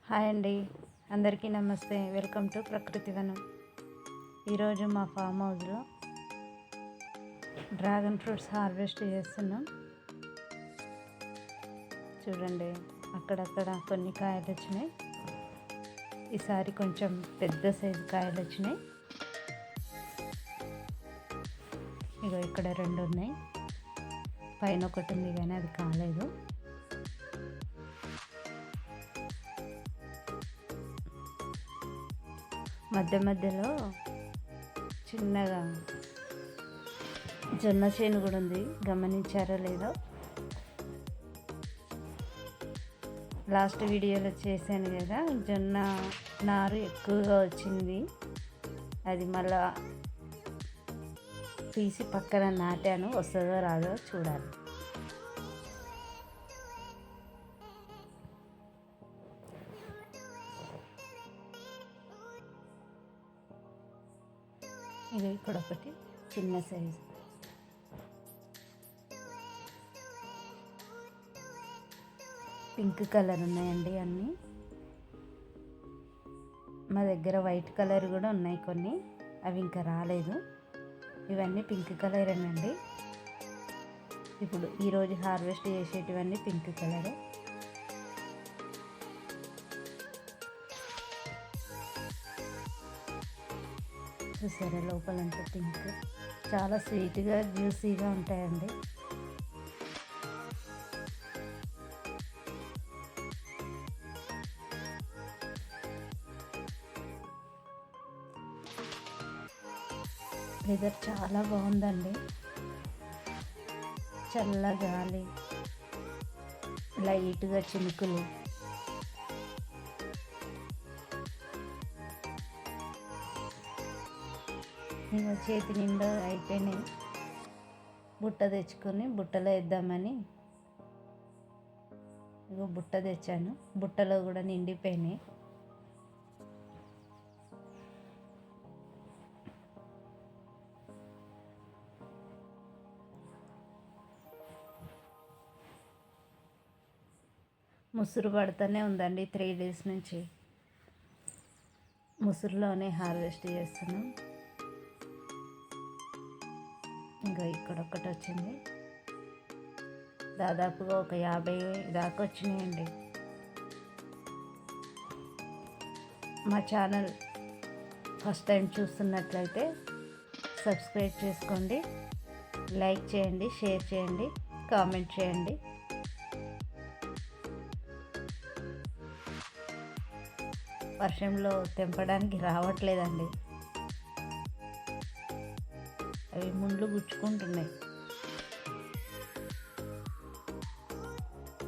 Hi అండి, అందరికీ నమస్తే. వెల్కమ్ టు ప్రకృతి వనం. ఈరోజు మా ఫామ్ హౌస్లో డ్రాగన్ ఫ్రూట్స్ హార్వెస్ట్ చేస్తున్నాం. చూడండి, అక్కడక్కడ కొన్ని కాయలు వచ్చినాయి. ఈసారి కొంచెం పెద్ద సైజు కాయలు వచ్చినాయి. ఇగో ఇక్కడ 2 ఉన్నాయి, పైన ఒకటి ఉంది కానీ అది కాలేదు. మధ్య మధ్యలో చిన్నగా జొన్న చేను కూడా ఉంది, గమనించారో లేదో. లాస్ట్ వీడియోలో చేశాను కదా, జొన్న నారు ఎక్కువగా వచ్చింది. అది మళ్ళా తీసి పక్కన నాటాను, వస్తుందో రాదో చూడాలి. ఇది ఇక్కడ ఒకటి చిన్న సైజు. పింక్ కలర్ ఉన్నాయండి అన్నీ. మా దగ్గర వైట్ కలర్ కూడా ఉన్నాయి కొన్ని, అవి ఇంకా రాలేదు. ఇవన్నీ పింక్ కలరేనండి. ఇప్పుడు ఈరోజు హార్వెస్ట్ చేసేటివన్నీ పింక్ కలరే. చూసారా, లోపలంతా పింక్, చాలా స్వీట్గా జ్యూసీగా ఉంటాయండి. వెదర్ చాలా బాగుందండి, చల్ల గాలి, లైట్గా చినుకులు. ఇక చేతి నిండా అయిపోయినాయి. బుట్ట తెచ్చుకొని బుట్టలో వేద్దామని ఇగో బుట్ట తెచ్చాను. బుట్టలో కూడా నిండిపోయినాయి. ముసురు పడుతూనే ఉందండి 3 days నుంచి. ముసురులోనే హార్వెస్ట్ చేస్తున్నాం. ఇంకా ఇక్కడ ఒకటి వచ్చింది, దాదాపుగా ఒక 50 దాకా వచ్చినాయండి. మా ఛానల్ ఫస్ట్ టైం చూస్తున్నట్లయితే సబ్స్క్రైబ్ చేసుకోండి, లైక్ చేయండి, షేర్ చేయండి, కామెంట్ చేయండి. వర్షంలో తెంపడానికి రావట్లేదండి, అవి ముండ్లు గుచ్చుకుంటున్నాయి.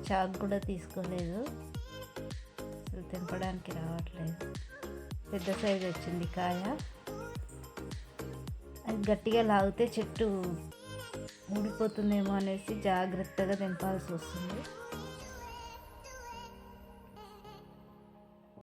చాకు కూడా తీసుకోలేదు, అసలు తెంపడానికి రావట్లేదు. పెద్ద సైజు వచ్చింది కాయ. అది గట్టిగా లాగితే చెట్టు ఊడిపోతుందేమో అనేసి జాగ్రత్తగా తెంపాల్సి వస్తుంది.